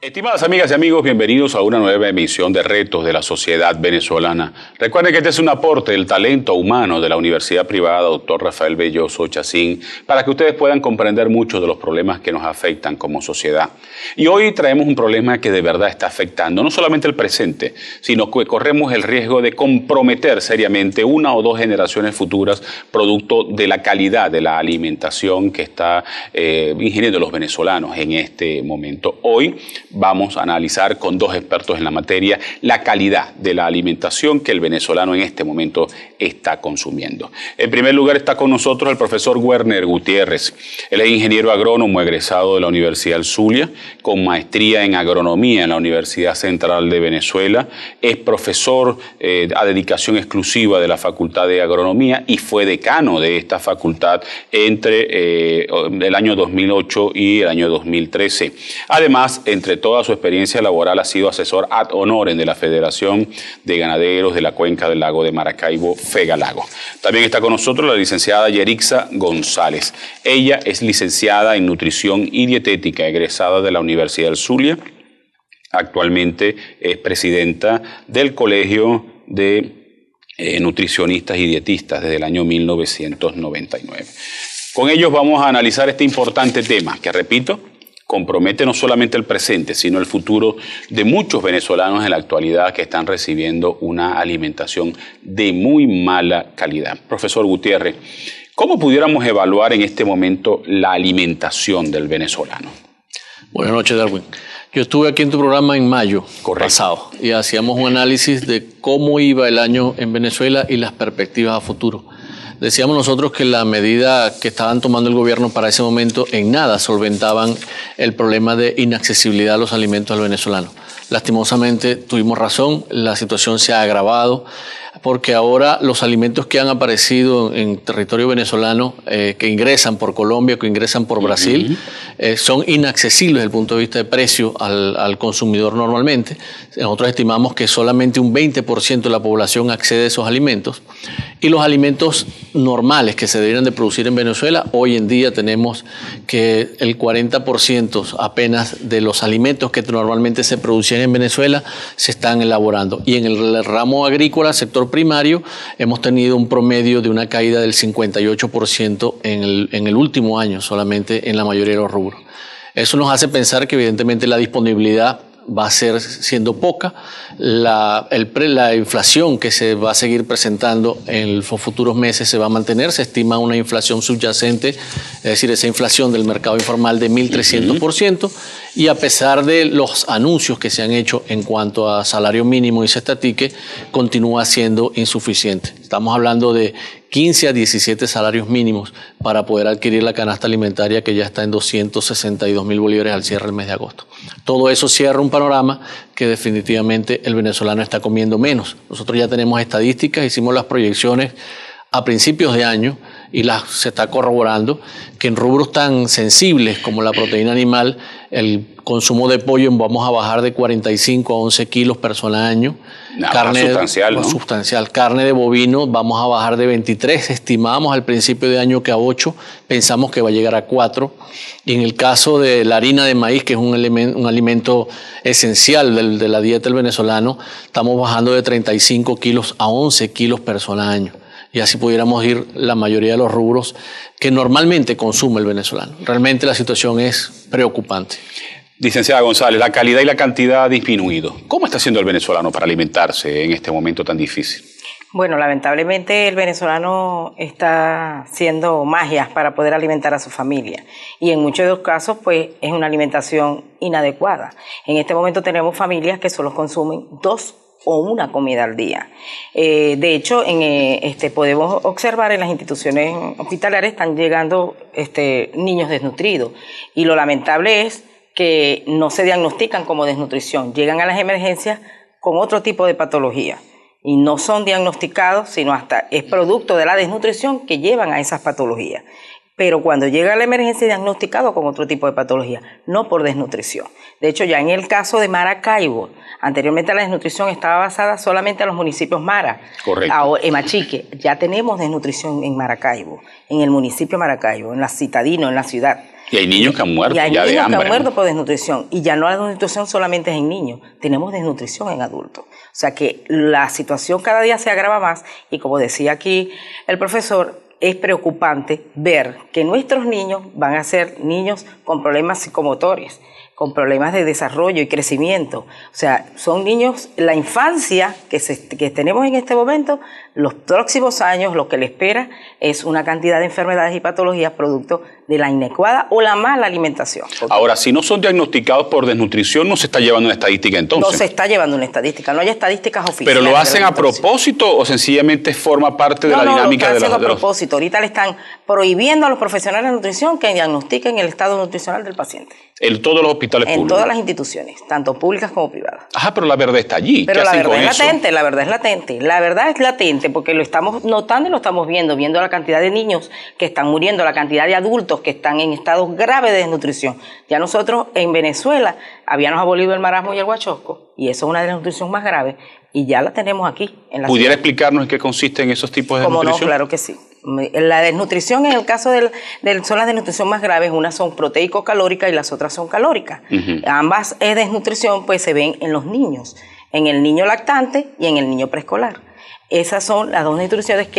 Estimadas amigas y amigos, bienvenidos a una nueva emisión de Retos de la Sociedad Venezolana. Recuerden que este es un aporte del talento humano de la Universidad Privada Dr. Rafael Belloso Chacín para que ustedes puedan comprender muchos de los problemas que nos afectan como sociedad. Y hoy traemos un problema que de verdad está afectando no solamente el presente, sino que corremos el riesgo de comprometer seriamente una o dos generaciones futuras producto de la calidad de la alimentación que está ingiriendo los venezolanos en este momento. Hoy vamos a analizar con dos expertos en la materia la calidad de la alimentación que el venezolano en este momento está consumiendo. En primer lugar está con nosotros el profesor Werner Gutiérrez. Él es ingeniero agrónomo egresado de la Universidad del Zulia, con maestría en agronomía en la Universidad Central de Venezuela. Es profesor a dedicación exclusiva de la Facultad de Agronomía y fue decano de esta facultad entre el año 2008 y el año 2013. Además, entre toda su experiencia laboral ha sido asesor ad honorem de la Federación de Ganaderos de la Cuenca del Lago de Maracaibo, FEGALAGO. También está con nosotros la licenciada Yerixa González. Ella es licenciada en Nutrición y Dietética, egresada de la Universidad del Zulia. Actualmente es presidenta del Colegio de Nutricionistas y Dietistas desde el año 1999. Con ellos vamos a analizar este importante tema que, repito, compromete no solamente el presente, sino el futuro de muchos venezolanos en la actualidad que están recibiendo una alimentación de muy mala calidad. Profesor Gutiérrez, ¿cómo pudiéramos evaluar en este momento la alimentación del venezolano? Buenas noches, Darwin. Yo estuve aquí en tu programa en mayo pasado y hacíamos un análisis de cómo iba el año en Venezuela y las perspectivas a futuro. Decíamos nosotros que la medida que estaban tomando el gobierno para ese momento en nada solventaban el problema de inaccesibilidad a los alimentos al venezolano. Lastimosamente tuvimos razón, la situación se ha agravado porque ahora los alimentos que han aparecido en territorio venezolano, que ingresan por Colombia, que ingresan por Brasil, son inaccesibles desde el punto de vista de precio al consumidor normalmente. Nosotros estimamos que solamente un 20% de la población accede a esos alimentos. Y los alimentos normales que se deberían de producir en Venezuela, hoy en día tenemos que el 40% apenas de los alimentos que normalmente se producían en Venezuela se están elaborando. Y en el ramo agrícola, sector primario, hemos tenido un promedio de una caída del 58% en el último año solamente en la mayoría de los rubros. Eso nos hace pensar que evidentemente la disponibilidad va a ser siendo poca, la inflación que se va a seguir presentando en los futuros meses se va a mantener, se estima una inflación subyacente, es decir, esa inflación del mercado informal de 1.300%, y a pesar de los anuncios que se han hecho en cuanto a salario mínimo y cesta ticket, continúa siendo insuficiente. Estamos hablando de 15 a 17 salarios mínimos para poder adquirir la canasta alimentaria que ya está en 262.000 bolívares al cierre del mes de agosto. Todo eso cierra un panorama que definitivamente el venezolano está comiendo menos. Nosotros ya tenemos estadísticas, hicimos las proyecciones a principios de año y se está corroborando que en rubros tan sensibles como la proteína animal, el consumo de pollo vamos a bajar de 45 a 11 kilos persona año. Carne sustancial, ¿no? Sustancial. Carne de bovino vamos a bajar de 23, estimábamos al principio de año que a 8, pensamos que va a llegar a 4. Y en el caso de la harina de maíz, que es un alimento esencial de la dieta del venezolano, estamos bajando de 35 kilos a 11 kilos persona año. Y así pudiéramos ir la mayoría de los rubros que normalmente consume el venezolano. Realmente la situación es preocupante. Licenciada González, la calidad y la cantidad ha disminuido. ¿Cómo está haciendo el venezolano para alimentarse en este momento tan difícil? Bueno, lamentablemente el venezolano está haciendo magias para poder alimentar a su familia y en muchos de los casos pues es una alimentación inadecuada. En este momento tenemos familias que solo consumen 2 o una comida al día. De hecho, podemos observar en las instituciones hospitalarias están llegando niños desnutridos y lo lamentable es que no se diagnostican como desnutrición, llegan a las emergencias con otro tipo de patología y no son diagnosticados, sino hasta es producto de la desnutrición que llevan a esas patologías. Pero cuando llega a la emergencia es diagnosticado con otro tipo de patología, no por desnutrición. De hecho, ya en el caso de Maracaibo, anteriormente la desnutrición estaba basada solamente en los municipios Mara. Correcto. En Machique, ya tenemos desnutrición en Maracaibo, en el municipio de Maracaibo, en la Citadino, en la ciudad. Y hay niños que han muerto ya de hambre. Que han muerto por desnutrición. Y ya no la desnutrición solamente es en niños, tenemos desnutrición en adultos. O sea que la situación cada día se agrava más y como decía aquí el profesor, es preocupante ver que nuestros niños van a ser niños con problemas psicomotores, con problemas de desarrollo y crecimiento. O sea, son niños, la infancia que tenemos en este momento, los próximos años, lo que le espera es una cantidad de enfermedades y patologías producto de la inadecuada o la mala alimentación. Ahora, si no son diagnosticados por desnutrición, no se está llevando una estadística entonces. No se está llevando una estadística, no hay estadísticas oficiales. ¿Pero lo hacen a propósito o sencillamente forma parte de la dinámica de la... No, lo están haciendo a propósito. Ahorita le están prohibiendo a los profesionales de nutrición que diagnostiquen el estado nutricional del paciente. En todos los hospitales públicos. En todas las instituciones, tanto públicas como privadas. Ajá, pero la verdad está allí. Pero la verdad es latente, la verdad es latente. La verdad es latente porque lo estamos notando y lo estamos viendo la cantidad de niños que están muriendo, la cantidad de adultos que están en estados graves de desnutrición. Ya nosotros en Venezuela habíamos abolido el marasmo y el huachosco, y eso es una desnutrición más grave, y ya la tenemos aquí. En la ¿Pudiera ciudad. explicarnos en qué consisten esos tipos de desnutrición? ¿Cómo no? Claro que sí. La desnutrición, en el caso son las desnutrición más graves, unas son proteico-calóricas y las otras son calóricas. Ambas desnutrición pues se ven en los niños, en el niño lactante y en el niño preescolar. Esas son las dos desnutriciones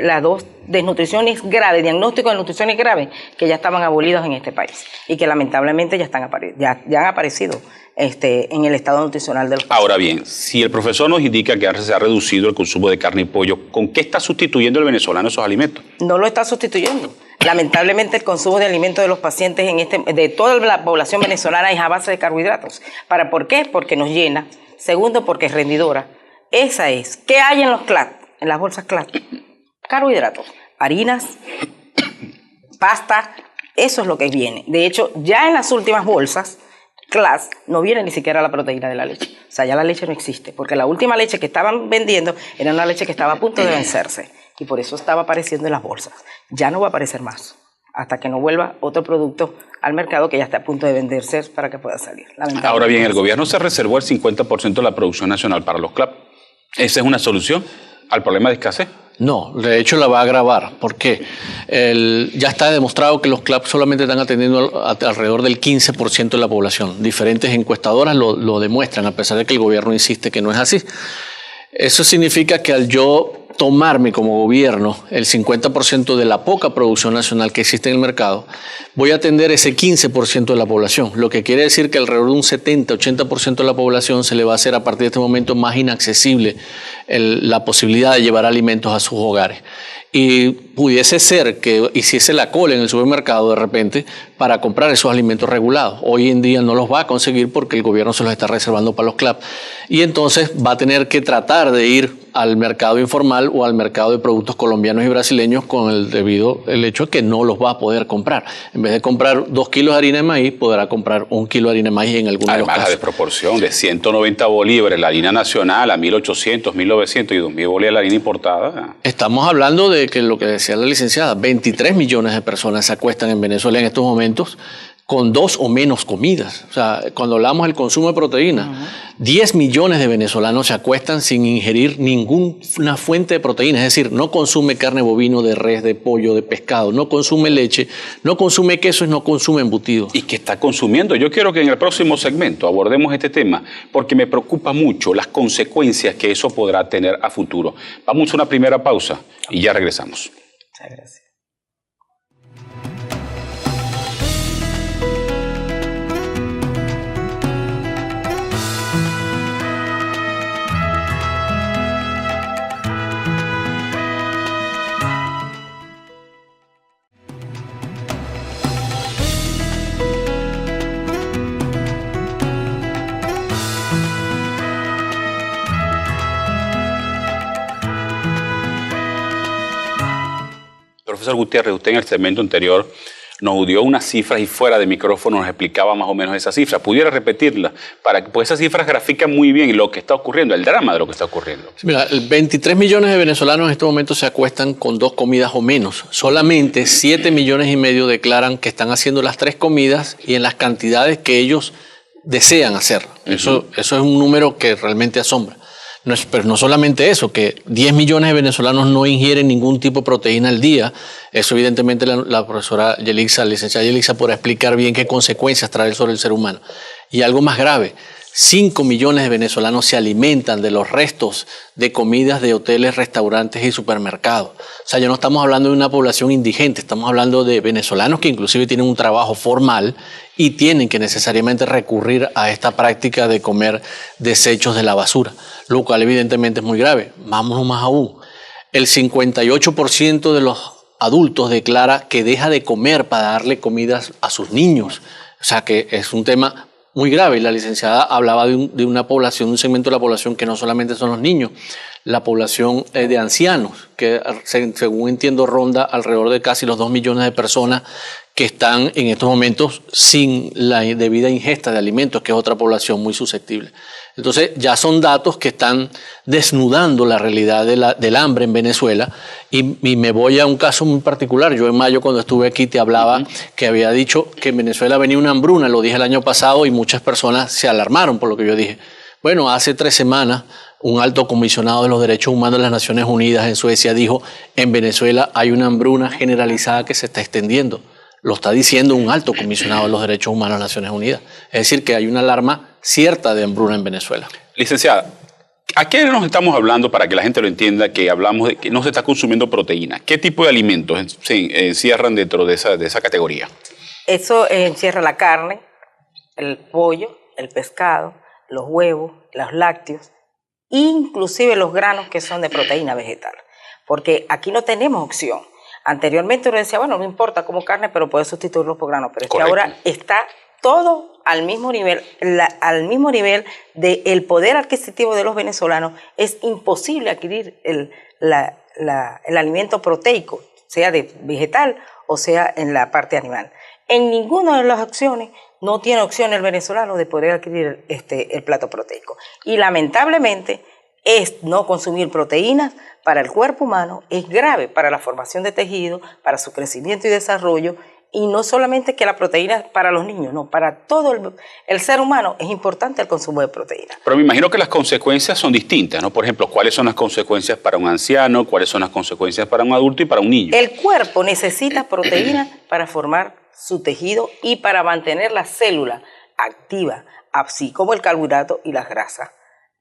las dos desnutriciones graves, diagnóstico de nutriciones graves que ya estaban abolidos en este país y que lamentablemente ya han aparecido en el estado nutricional de los pacientes. Ahora bien, si el profesor nos indica que ahora se ha reducido el consumo de carne y pollo, ¿con qué está sustituyendo el venezolano esos alimentos? No lo está sustituyendo. Lamentablemente el consumo de alimentos de los pacientes de toda la población venezolana es a base de carbohidratos. ¿Por qué? Porque nos llena. Segundo, porque es rendidora. Esa es. ¿Qué hay en los CLAT? En las bolsas CLAT. Carbohidratos, harinas, pasta, eso es lo que viene. De hecho, ya en las últimas bolsas CLAT no viene ni siquiera la proteína de la leche. O sea, ya la leche no existe, porque la última leche que estaban vendiendo era una leche que estaba a punto de vencerse. Y por eso estaba apareciendo en las bolsas. Ya no va a aparecer más, hasta que no vuelva otro producto al mercado que ya está a punto de venderse para que pueda salir. Ahora bien, el gobierno se reservó el 50% de la producción nacional para los CLAP. ¿Esa es una solución al problema de escasez? No, de hecho la va a agravar. ¿Por qué? Ya está demostrado que los CLAP solamente están atendiendo alrededor del 15% de la población. Diferentes encuestadoras lo demuestran, a pesar de que el gobierno insiste que no es así. Eso significa que al yo tomarme como gobierno el 50% de la poca producción nacional que existe en el mercado, voy a atender ese 15% de la población, lo que quiere decir que alrededor de un 70-80% de la población se le va a hacer a partir de este momento más inaccesible la posibilidad de llevar alimentos a sus hogares. Y pudiese ser que hiciese la cola en el supermercado de repente para comprar esos alimentos regulados. Hoy en día no los va a conseguir porque el gobierno se los está reservando para los CLAP. Y entonces va a tener que tratar de ir al mercado informal o al mercado de productos colombianos y brasileños con el hecho de que no los va a poder comprar. En vez de comprar 2 kilos de harina de maíz, podrá comprar 1 kilo de harina de maíz en algunos de los casos. Además, la desproporción de 190 bolívares la harina nacional a 1.800, 1.900 y 2.000 bolívares la harina importada. Estamos hablando de que lo que decía la licenciada, 23 millones de personas se acuestan en Venezuela en estos momentos con 2 o menos comidas. O sea, cuando hablamos del consumo de proteína, 10 millones de venezolanos se acuestan sin ingerir ninguna fuente de proteína. Es decir, no consume carne bovino, de res, de pollo, de pescado, no consume leche, no consume quesos, no consume embutidos. ¿Y qué está consumiendo? Yo quiero que en el próximo segmento abordemos este tema porque me preocupa mucho las consecuencias que eso podrá tener a futuro. Vamos a una primera pausa y ya regresamos. Muchas gracias. Profesor Gutiérrez, usted en el segmento anterior nos dio unas cifras y fuera de micrófono nos explicaba más o menos esas cifras. ¿Pudiera repetirlas? Pues esas cifras grafican muy bien lo que está ocurriendo, el drama de lo que está ocurriendo. Mira, 23 millones de venezolanos en este momento se acuestan con 2 comidas o menos. Solamente 7 millones y medio declaran que están haciendo las 3 comidas y en las cantidades que ellos desean hacer. Eso es un número que realmente asombra. Pero no solamente eso, que 10 millones de venezolanos no ingieren ningún tipo de proteína al día. Eso evidentemente la profesora Yelixa, la licenciada Yelixa, podrá explicar bien qué consecuencias trae sobre el ser humano. Y algo más grave, 5 millones de venezolanos se alimentan de los restos de comidas de hoteles, restaurantes y supermercados. O sea, ya no estamos hablando de una población indigente, estamos hablando de venezolanos que inclusive tienen un trabajo formal y tienen que necesariamente recurrir a esta práctica de comer desechos de la basura, lo cual evidentemente es muy grave. Vámonos más aún. El 58% de los adultos declara que deja de comer para darle comidas a sus niños. O sea, que es un tema muy grave. Y la licenciada hablaba de una población, un segmento de la población que no solamente son los niños, la población de ancianos, que según entiendo ronda alrededor de casi los 2 millones de personas que están en estos momentos sin la debida ingesta de alimentos, que es otra población muy susceptible. Entonces ya son datos que están desnudando la realidad del hambre en Venezuela y me voy a un caso muy particular. Yo en mayo cuando estuve aquí te hablaba que había dicho que en Venezuela venía una hambruna, lo dije el año pasado y muchas personas se alarmaron por lo que yo dije. Bueno, hace 3 semanas un alto comisionado de los derechos humanos de las Naciones Unidas en Suecia dijo en Venezuela hay una hambruna generalizada que se está extendiendo. Lo está diciendo un alto comisionado de los derechos humanos de las Naciones Unidas. Es decir, que hay una alarma cierta de hambruna en Venezuela. Licenciada, ¿a qué nos estamos hablando para que la gente lo entienda que hablamos de que no se está consumiendo proteína? ¿Qué tipo de alimentos se encierran dentro de esa categoría? Eso encierra la carne, el pollo, el pescado, los huevos, los lácteos, inclusive los granos que son de proteína vegetal. Porque aquí no tenemos opción. Anteriormente uno decía, bueno, no importa como carne, pero puedes sustituirlo por grano. Pero es que ahora está todo al mismo nivel, del poder adquisitivo de los venezolanos. Es imposible adquirir el alimento proteico, sea de vegetal o sea en la parte animal. En ninguna de las opciones no tiene opción el venezolano de poder adquirir el plato proteico. Y lamentablemente no consumir proteínas para el cuerpo humano es grave para la formación de tejido, para su crecimiento y desarrollo, y no solamente que la proteína para los niños, no, para todo el ser humano es importante el consumo de proteínas. Pero me imagino que las consecuencias son distintas, ¿no? Por ejemplo, ¿cuáles son las consecuencias para un anciano? ¿Cuáles son las consecuencias para un adulto y para un niño? El cuerpo necesita proteínas para formar su tejido y para mantener la célula activa, así como el carbohidrato y las grasas.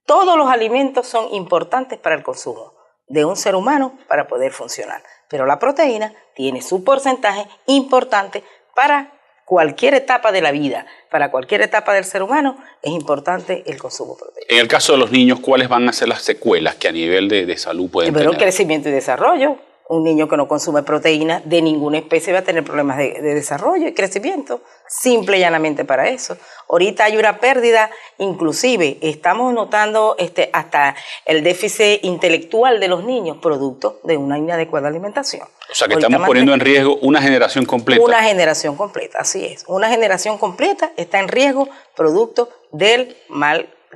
Todos los alimentos son importantes para el consumo de un ser humano para poder funcionar, pero la proteína tiene su porcentaje importante para cualquier etapa de la vida, para cualquier etapa del ser humano es importante el consumo proteico. En el caso de los niños, ¿cuáles van a ser las secuelas que a nivel de salud pueden tener? Crecimiento y desarrollo. Un niño que no consume proteína de ninguna especie va a tener problemas de desarrollo y crecimiento, simple y llanamente para eso. Ahorita hay una pérdida, inclusive estamos notando hasta el déficit intelectual de los niños, producto de una inadecuada alimentación. O sea que estamos poniendo en riesgo una generación completa. Una generación completa, así es. Una generación completa está en riesgo producto de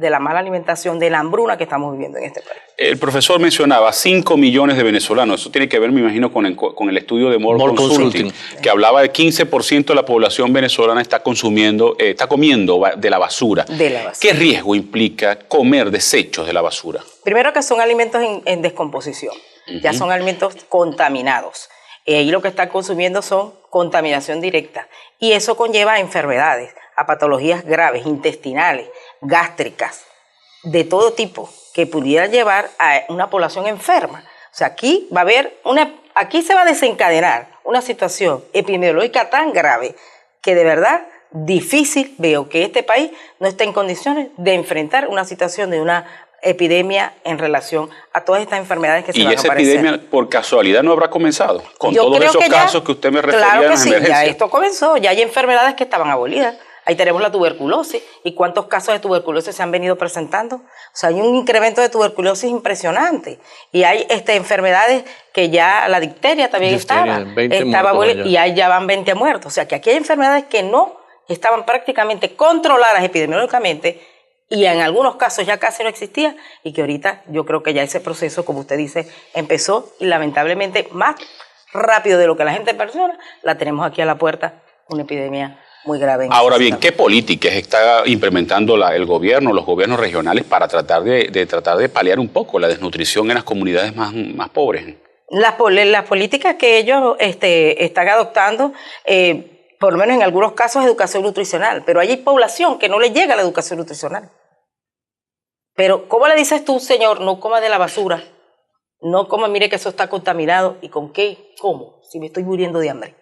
la mala alimentación, de la hambruna que estamos viviendo en este país. El profesor mencionaba 5 millones de venezolanos. Eso tiene que ver, me imagino, con el estudio de More Consulting, que hablaba de 15% de la población venezolana está comiendo de la basura. ¿Qué riesgo implica comer desechos de la basura? Primero que son alimentos en descomposición. Ya son alimentos contaminados. Y lo que están consumiendo son contaminación directa. Y eso conlleva a enfermedades, a patologías graves, intestinales, gástricas, de todo tipo, que pudiera llevar a una población enferma. O sea, aquí se va a desencadenar una situación epidemiológica tan grave que de verdad difícil veo que este país no esté en condiciones de enfrentar una situación de una epidemia en relación a todas estas enfermedades que se van a aparecer. ¿Y esa epidemia por casualidad no habrá comenzado? Con todos esos casos que usted me refería claro que en la sí, emergencia. Ya esto comenzó, ya hay enfermedades que estaban abolidas. Ahí tenemos la tuberculosis. ¿Y cuántos casos de tuberculosis se han venido presentando? O sea, hay un incremento de tuberculosis impresionante. Y hay enfermedades que ya la difteria también estaba y ahí ya van 20 muertos. O sea, que aquí hay enfermedades que no estaban prácticamente controladas epidemiológicamente y en algunos casos ya casi no existía y que ahorita yo creo que ya ese proceso, como usted dice, empezó y lamentablemente más rápido de lo que la gente persona, la tenemos aquí a la puerta, una epidemia muy grave. Ahora bien, ¿qué políticas está implementando el gobierno, los gobiernos regionales para tratar de paliar un poco la desnutrición en las comunidades más pobres? Las políticas que ellos están adoptando, por lo menos en algunos casos, educación nutricional, pero hay población que no le llega la educación nutricional. Pero, ¿cómo le dices tú, señor, no coma de la basura? No coma, mire que eso está contaminado. ¿Y con qué? ¿Cómo? Si me estoy muriendo de hambre.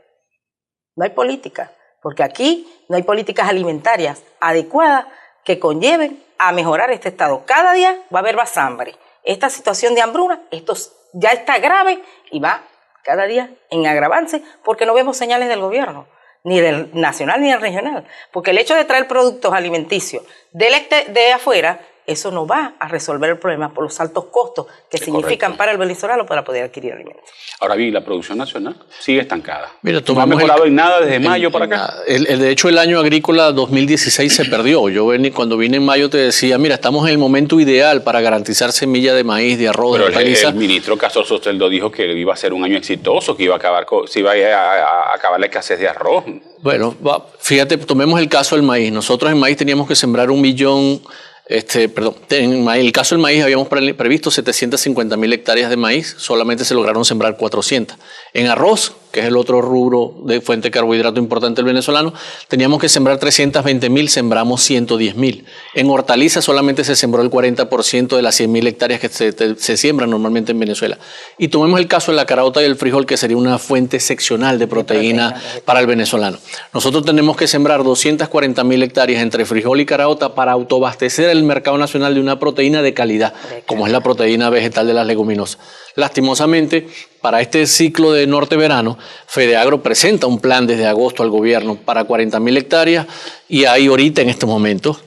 No hay política. Porque aquí no hay políticas alimentarias adecuadas que conlleven a mejorar este estado. Cada día va a haber más hambre. Esta situación de hambruna, esto ya está grave y va cada día en agravarse porque no vemos señales del gobierno, ni del nacional ni del regional. Porque el hecho de traer productos alimenticios de afuera, eso no va a resolver el problema por los altos costos que significan para el venezolano para poder adquirir alimentos. Ahora bien, la producción nacional sigue estancada. Mira, no ha mejorado en nada desde mayo para acá. De hecho, el año agrícola 2016 se perdió. Yo cuando vine en mayo te decía, mira, estamos en el momento ideal para garantizar semilla de maíz, de arroz, pero de hortaliza. El ministro Castro Sotelo dijo que iba a ser un año exitoso, que iba a acabar la escasez de arroz. Bueno, fíjate, tomemos el caso del maíz. Nosotros en maíz teníamos que sembrar 1 millón... en el caso del maíz habíamos previsto 750.000 hectáreas de maíz, solamente se lograron sembrar 400. En arroz, que es el otro rubro de fuente de carbohidrato importante del venezolano, teníamos que sembrar 320.000, sembramos 110.000. En hortalizas solamente se sembró el 40% de las 100.000 hectáreas que se siembran normalmente en Venezuela. Y tomemos el caso de la caraota y el frijol, que sería una fuente excepcional de proteína para el venezolano. Nosotros tenemos que sembrar 240.000 hectáreas entre frijol y caraota para autoabastecer el mercado nacional de una proteína de calidad, como es la proteína vegetal de las leguminosas. Lastimosamente, para este ciclo de norte-verano, Fedeagro presenta un plan desde agosto al gobierno para 40.000 hectáreas y hay ahorita en estos momentos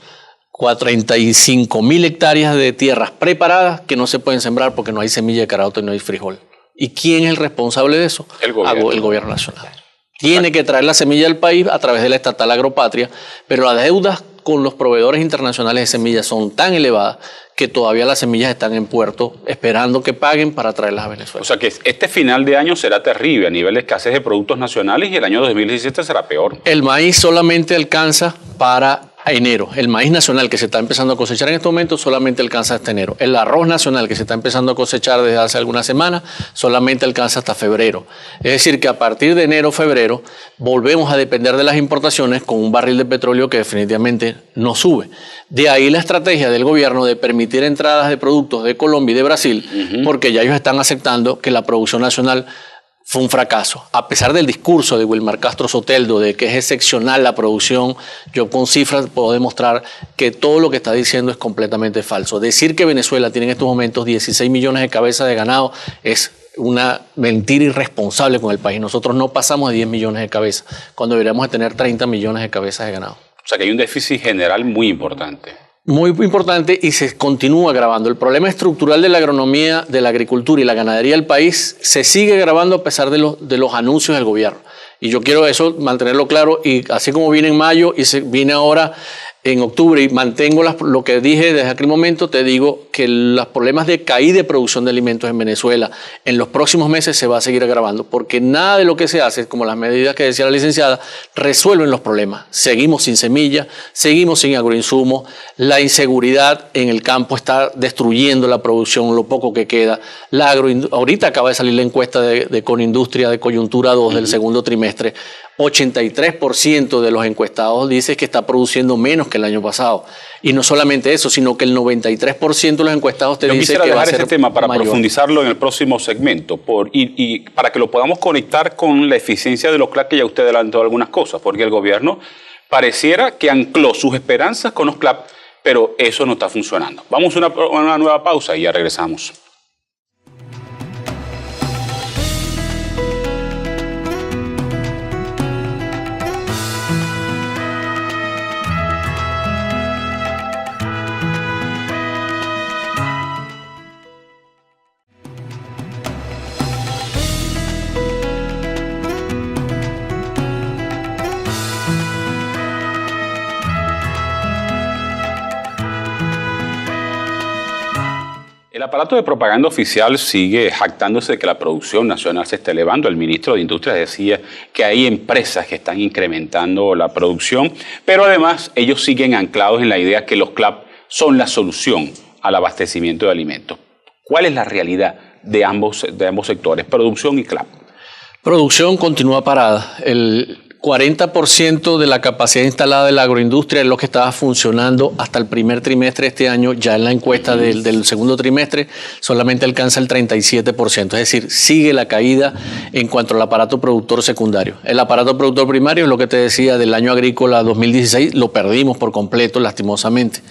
35.000 hectáreas de tierras preparadas que no se pueden sembrar porque no hay semilla de caraota y no hay frijol. ¿Y quién es el responsable de eso? El gobierno. El gobierno nacional. Tiene que traer la semilla del país a través de la estatal Agropatria, pero las deudas con los proveedores internacionales de semillas son tan elevadas que todavía las semillas están en puerto esperando que paguen para traerlas a Venezuela. O sea que este final de año será terrible a nivel de escasez de productos nacionales y el año 2017 será peor. El maíz solamente alcanza para enero. El maíz nacional que se está empezando a cosechar en este momento solamente alcanza hasta enero. El arroz nacional que se está empezando a cosechar desde hace algunas semanas solamente alcanza hasta febrero. Es decir, que a partir de enero, febrero, volvemos a depender de las importaciones con un barril de petróleo que definitivamente no sube. De ahí la estrategia del gobierno de permitir entradas de productos de Colombia y de Brasil, porque ya ellos están aceptando que la producción nacional fue un fracaso. A pesar del discurso de Wilmar Castro Sotelo de que es excepcional la producción, yo con cifras puedo demostrar que todo lo que está diciendo es completamente falso. Decir que Venezuela tiene en estos momentos 16 millones de cabezas de ganado es una mentira irresponsable con el país. Nosotros no pasamos de 10 millones de cabezas, cuando deberíamos de tener 30 millones de cabezas de ganado. O sea que hay un déficit general muy importante. Muy importante y se continúa agravando. El problema estructural de la agronomía, de la agricultura y la ganadería del país se sigue agravando a pesar de los anuncios del gobierno. Y yo quiero eso mantenerlo claro y así como viene en mayo y viene ahora en octubre y mantengo lo que dije desde aquel momento, te digo que los problemas de caída de producción de alimentos en Venezuela en los próximos meses se va a seguir agravando porque nada de lo que se hace, como las medidas que decía la licenciada, resuelven los problemas. Seguimos sin semilla, seguimos sin agroinsumos, la inseguridad en el campo está destruyendo la producción, lo poco que queda. Ahorita acaba de salir la encuesta de Conindustria de coyuntura 2 del segundo trimestre. 83% de los encuestados dice que está produciendo menos que el año pasado. Y no solamente eso, sino que el 93% de los encuestados te dice que va a ser ese tema para mayor. Profundizarlo en el próximo segmento y para que lo podamos conectar con la eficiencia de los CLAP, que ya usted adelantó algunas cosas, porque el gobierno pareciera que ancló sus esperanzas con los CLAP, pero eso no está funcionando. Vamos a una nueva pausa y ya regresamos. El aparato de propaganda oficial sigue jactándose de que la producción nacional se está elevando. El ministro de Industria decía que hay empresas que están incrementando la producción, pero además ellos siguen anclados en la idea que los CLAP son la solución al abastecimiento de alimentos. ¿Cuál es la realidad de ambos sectores, producción y CLAP? Producción continúa parada. El 40% de la capacidad instalada de la agroindustria es lo que estaba funcionando hasta el primer trimestre de este año. Ya en la encuesta del segundo trimestre solamente alcanza el 37%. Es decir, sigue la caída en cuanto al aparato productor secundario. El aparato productor primario es lo que te decía del año agrícola 2016, lo perdimos por completo lastimosamente.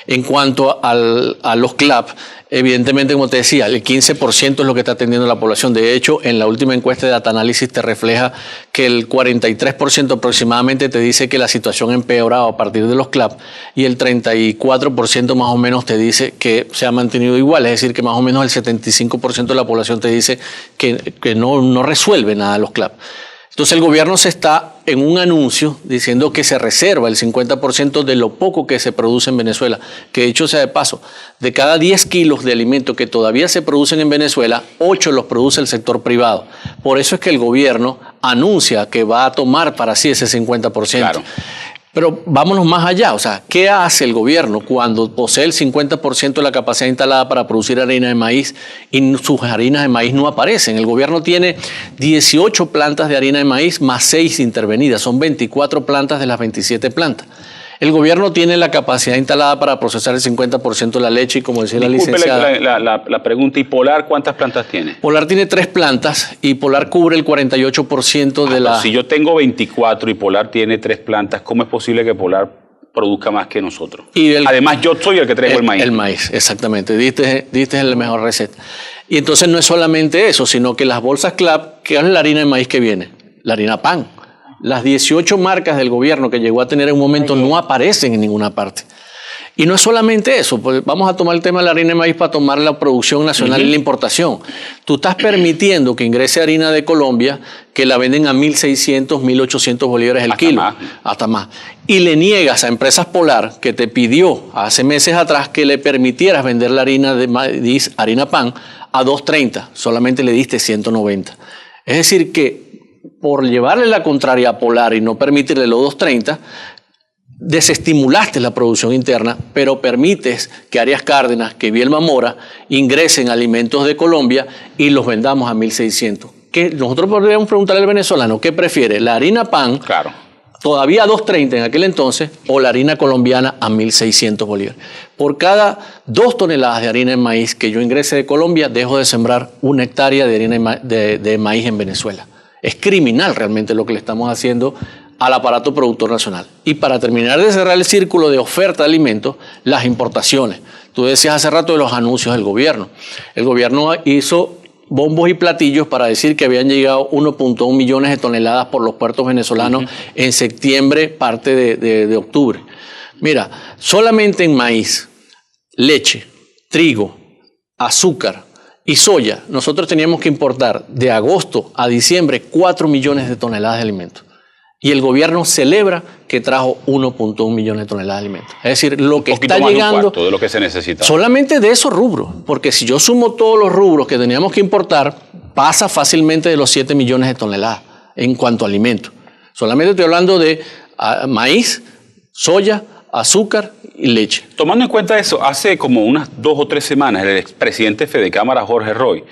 En cuanto a los CLAP, evidentemente, como te decía, el 15% es lo que está atendiendo la población. De hecho, en la última encuesta de Data Analysis te refleja que el 43% aproximadamente te dice que la situación ha empeorado a partir de los CLAP y el 34% más o menos te dice que se ha mantenido igual. Es decir, que más o menos el 75% de la población te dice que no resuelve nada los CLAP. Entonces el gobierno se está en un anuncio diciendo que se reserva el 50% de lo poco que se produce en Venezuela, que dicho sea de paso, de cada 10 kilos de alimento que todavía se producen en Venezuela, 8 los produce el sector privado. Por eso es que el gobierno anuncia que va a tomar para sí ese 50%. Claro. Pero vámonos más allá, o sea, ¿qué hace el gobierno cuando posee el 50% de la capacidad instalada para producir harina de maíz y sus harinas de maíz no aparecen? El gobierno tiene 18 plantas de harina de maíz más 6 intervenidas, son 24 plantas de las 27 plantas. El gobierno tiene la capacidad instalada para procesar el 50% de la leche y, como decía la licenciada... la pregunta, ¿y Polar cuántas plantas tiene? Polar tiene 3 plantas y Polar cubre el 48% de la... Si yo tengo 24 y Polar tiene 3 plantas, ¿cómo es posible que Polar produzca más que nosotros? Además, yo soy el que traigo el maíz. El maíz, exactamente. Diste la mejor receta. Y entonces no es solamente eso, sino que las bolsas CLAP, que es la harina de maíz que viene, la harina PAN. Las 18 marcas del gobierno que llegó a tener en un momento no aparecen en ninguna parte. Y no es solamente eso, pues vamos a tomar el tema de la harina de maíz para tomar la producción nacional y la importación. Tú estás permitiendo que ingrese harina de Colombia, que la venden a 1.600, 1.800 bolívares el kilo. Hasta más. Y le niegas a Empresas Polar, que te pidió hace meses atrás que le permitieras vender la harina de maíz, harina PAN, a 2.30. Solamente le diste 190. Es decir que por llevarle la contraria a Polar y no permitirle los 2.30, desestimulaste la producción interna, pero permites que Arias Cárdenas, que Vielma Mora ingresen alimentos de Colombia y los vendamos a 1.600. Que nosotros podríamos preguntarle al venezolano, ¿qué prefiere? ¿La harina PAN, todavía a 2.30 en aquel entonces, o la harina colombiana a 1.600 bolívares? Por cada 2 toneladas de harina de maíz que yo ingrese de Colombia, dejo de sembrar 1 hectárea de harina de maíz en Venezuela. Es criminal realmente lo que le estamos haciendo al aparato productor nacional. Y para terminar de cerrar el círculo de oferta de alimentos, las importaciones. Tú decías hace rato de los anuncios del gobierno. El gobierno hizo bombos y platillos para decir que habían llegado 1.1 millones de toneladas por los puertos venezolanos en septiembre, parte de octubre. Mira, solamente en maíz, leche, trigo, azúcar y soya, nosotros teníamos que importar de agosto a diciembre 4 millones de toneladas de alimentos. Y el gobierno celebra que trajo 1.1 millones de toneladas de alimentos. Es decir, lo que está llegando... Un cuarto de lo que se necesita. Solamente de esos rubros. Porque si yo sumo todos los rubros que teníamos que importar, pasa fácilmente de los 7 millones de toneladas en cuanto a alimentos. Solamente estoy hablando de maíz, soya, azúcar y leche. Tomando en cuenta eso, hace como unas 2 o 3 semanas, el expresidente Fedecámara, Jorge Roy,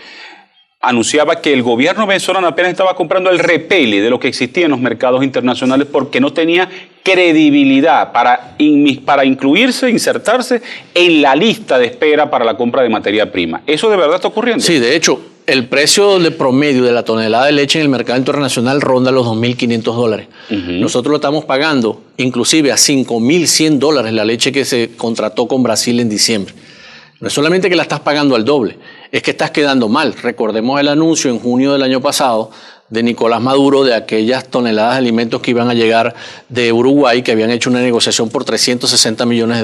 anunciaba que el gobierno venezolano apenas estaba comprando el repele de lo que existía en los mercados internacionales porque no tenía credibilidad para incluirse, insertarse en la lista de espera para la compra de materia prima. ¿Eso de verdad está ocurriendo? Sí, de hecho, el precio de promedio de la tonelada de leche en el mercado internacional ronda los $2.500. Nosotros lo estamos pagando inclusive a $5.100 la leche que se contrató con Brasil en diciembre. No es solamente que la estás pagando al doble, es que estás quedando mal. Recordemos el anuncio en junio del año pasado de Nicolás Maduro de aquellas toneladas de alimentos que iban a llegar de Uruguay, que habían hecho una negociación por $360 millones.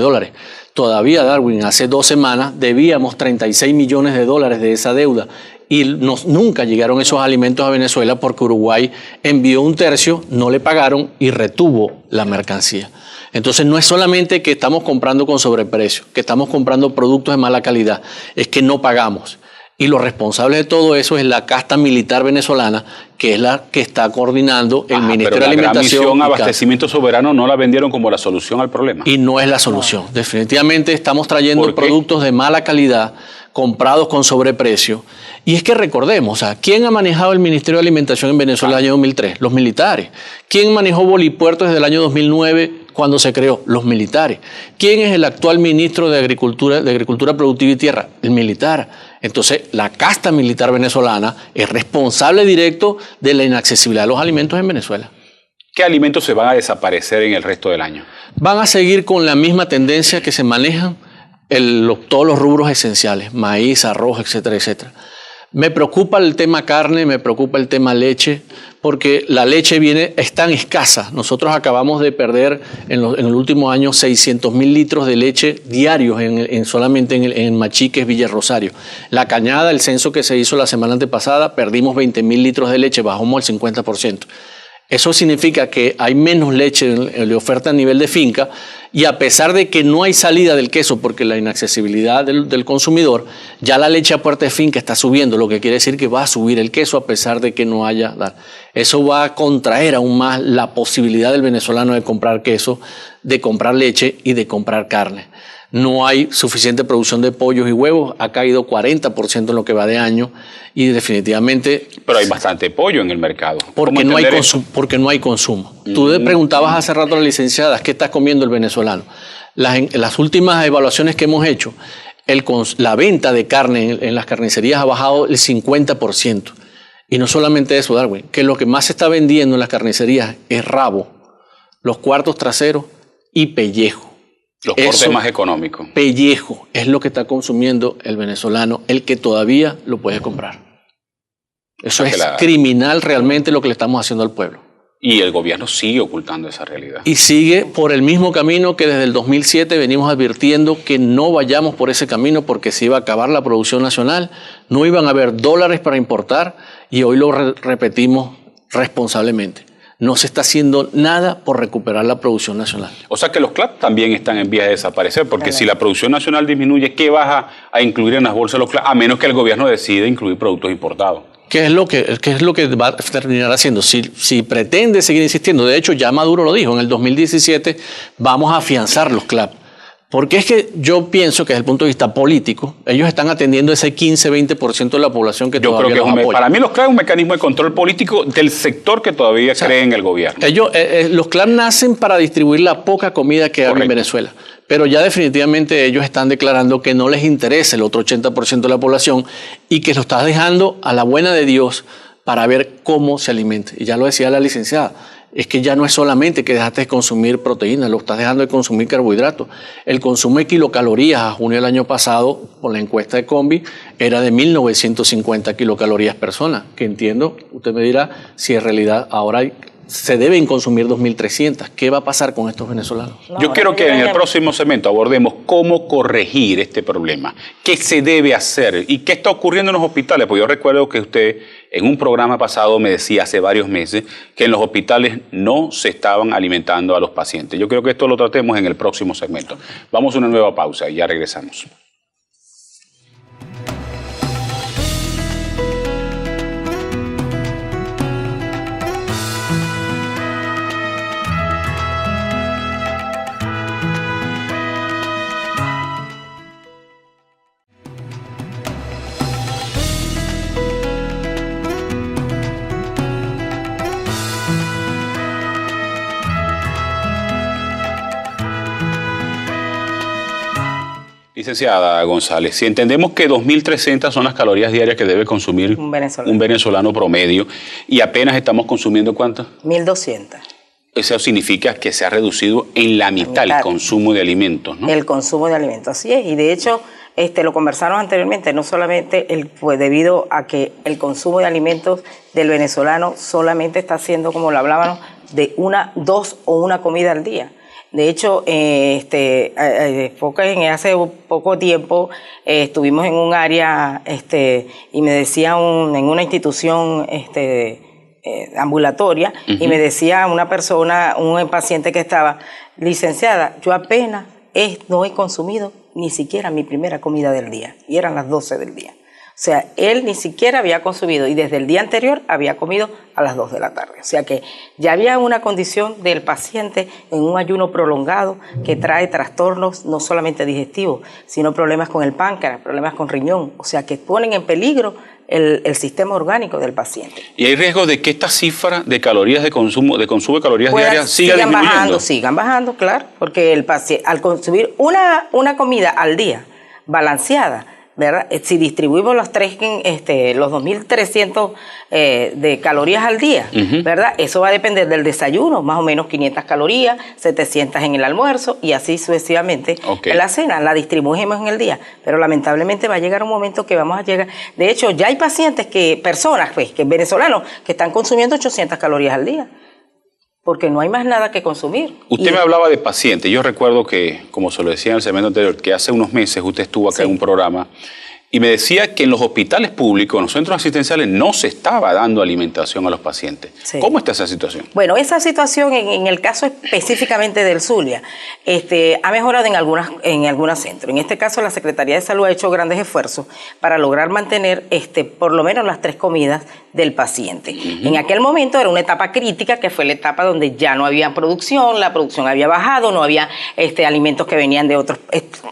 Todavía, Darwin, hace 2 semanas debíamos $36 millones de esa deuda y nunca llegaron esos alimentos a Venezuela porque Uruguay envió 1/3, no le pagaron y retuvo la mercancía. Entonces no es solamente que estamos comprando con sobreprecio, que estamos comprando productos de mala calidad, es que no pagamos. Y lo responsable de todo eso es la casta militar venezolana, que es la que está coordinando el Ministerio de Alimentación. Pero la gran misión abastecimiento soberano no la vendieron como la solución al problema. Y no es la solución. No. Definitivamente estamos trayendo productos de mala calidad, comprados con sobreprecio. Y es que recordemos, ¿quién ha manejado el Ministerio de Alimentación en Venezuela en el año 2003? Los militares. ¿Quién manejó Bolipuerto desde el año 2009 cuando se creó? Los militares. ¿Quién es el actual ministro de Agricultura Productiva y Tierra? El militar. Entonces, la casta militar venezolana es responsable directo de la inaccesibilidad de los alimentos en Venezuela. ¿Qué alimentos se van a desaparecer en el resto del año? Van a seguir con la misma tendencia que se manejan todos los rubros esenciales, maíz, arroz, etcétera, etcétera. Me preocupa el tema carne, me preocupa el tema leche, porque la leche es tan escasa. Nosotros acabamos de perder en el último año 600.000 litros de leche diarios solamente en Machiques, Villa Rosario. La Cañada, el censo que se hizo la semana antepasada, perdimos 20.000 litros de leche, bajamos el 50%. Eso significa que hay menos leche de oferta a nivel de finca, y a pesar de que no hay salida del queso porque la inaccesibilidad del consumidor, ya la leche a puerta de finca está subiendo, lo que quiere decir que va a subir el queso a pesar de que no haya. Eso va a contraer aún más la posibilidad del venezolano de comprar queso, de comprar leche y de comprar carne. No hay suficiente producción de pollos y huevos, ha caído 40% en lo que va de año y definitivamente... Pero hay bastante pollo en el mercado. Porque no hay consumo. Tú le preguntabas hace rato a la licenciada, ¿qué está comiendo el venezolano? Las últimas evaluaciones que hemos hecho, la venta de carne en las carnicerías ha bajado el 50%. Y no solamente eso, Darwin, que lo que más se está vendiendo en las carnicerías es rabo, los cuartos traseros y pellejo. Los cortes más económicos. Pellejo es lo que está consumiendo el venezolano, el que todavía lo puede comprar. Eso es criminal realmente lo que le estamos haciendo al pueblo. Y el gobierno sigue ocultando esa realidad. Y sigue por el mismo camino que desde el 2007 venimos advirtiendo que no vayamos por ese camino porque se iba a acabar la producción nacional, no iban a haber dólares para importar y hoy lo repetimos responsablemente. No se está haciendo nada por recuperar la producción nacional. O sea que los CLAP también están en vías de desaparecer, porque si la producción nacional disminuye, ¿qué vas a incluir en las bolsas de los CLAP? A menos que el gobierno decida incluir productos importados. ¿Qué es lo que va a terminar haciendo? Si pretende seguir insistiendo, de hecho ya Maduro lo dijo, en el 2017 vamos a afianzar los CLAP. Porque es que yo pienso que desde el punto de vista político, ellos están atendiendo ese 15-20% de la población que todavía los apoya. Para mí los CLAP es un mecanismo de control político del sector que todavía cree en el gobierno. Los CLAP nacen para distribuir la poca comida que hay en Venezuela. Pero ya definitivamente ellos están declarando que no les interesa el otro 80% de la población y que lo estás dejando a la buena de Dios para ver cómo se alimenta. Y ya lo decía la licenciada. Es que ya no es solamente que dejaste de consumir proteínas, lo estás dejando de consumir carbohidratos. El consumo de kilocalorías a junio del año pasado, por la encuesta de Combi, era de 1.950 kilocalorías persona, que entiendo, usted me dirá, si en realidad ahora se deben consumir 2.300. ¿Qué va a pasar con estos venezolanos? Yo quiero que en el próximo segmento abordemos cómo corregir este problema, qué se debe hacer y qué está ocurriendo en los hospitales. Porque yo recuerdo que usted en un programa pasado me decía hace varios meses que en los hospitales no se estaban alimentando a los pacientes. Yo creo que esto lo tratemos en el próximo segmento. Vamos a una nueva pausa y ya regresamos. Licenciada González, si entendemos que 2.300 son las calorías diarias que debe consumir un venezolano promedio y apenas estamos consumiendo ¿cuántas? 1.200. Eso significa que se ha reducido en la mitad el consumo de alimentos, ¿no? El consumo de alimentos, así es. Y de hecho, lo conversaron anteriormente, no solamente pues debido a que el consumo de alimentos del venezolano solamente está siendo, como lo hablábamos, de dos o una comida al día. De hecho, hace poco tiempo estuvimos en un área y me decía en una institución ambulatoria, y me decía una persona, un paciente que estaba, licenciada, yo apenas no he consumido ni siquiera mi primera comida del día, y eran las 12 del día. O sea, él ni siquiera había consumido y desde el día anterior había comido a las 2 de la tarde. O sea que ya había una condición del paciente en un ayuno prolongado que trae trastornos no solamente digestivos, sino problemas con el páncreas, problemas con riñón. O sea que ponen en peligro el sistema orgánico del paciente. ¿Y hay riesgo de que esta cifra de calorías de consumo de calorías diarias siga disminuyendo? Sigan bajando, claro, porque el paciente al consumir una comida al día balanceada, ¿verdad? Si distribuimos los 2.300 de calorías al día, ¿verdad? Eso va a depender del desayuno, más o menos 500 calorías, 700 en el almuerzo y así sucesivamente en la cena. La distribuimos en el día, pero lamentablemente va a llegar un momento que vamos a llegar. De hecho, ya hay pacientes personas venezolanos que están consumiendo 800 calorías al día, porque no hay más nada que consumir. Usted me hablaba de pacientes. Yo recuerdo que, como se lo decía en el segmento anterior, que hace unos meses usted estuvo acá en un programa y me decía que en los hospitales públicos, en los centros asistenciales, no se estaba dando alimentación a los pacientes. Sí. ¿Cómo está esa situación? Bueno, esa situación en el caso específicamente del Zulia ha mejorado en algunos centros. En este caso, la Secretaría de Salud ha hecho grandes esfuerzos para lograr mantener por lo menos las 3 comidas del paciente. En aquel momento era una etapa crítica, que fue la etapa donde ya no había producción, la producción había bajado, no había alimentos que venían de otros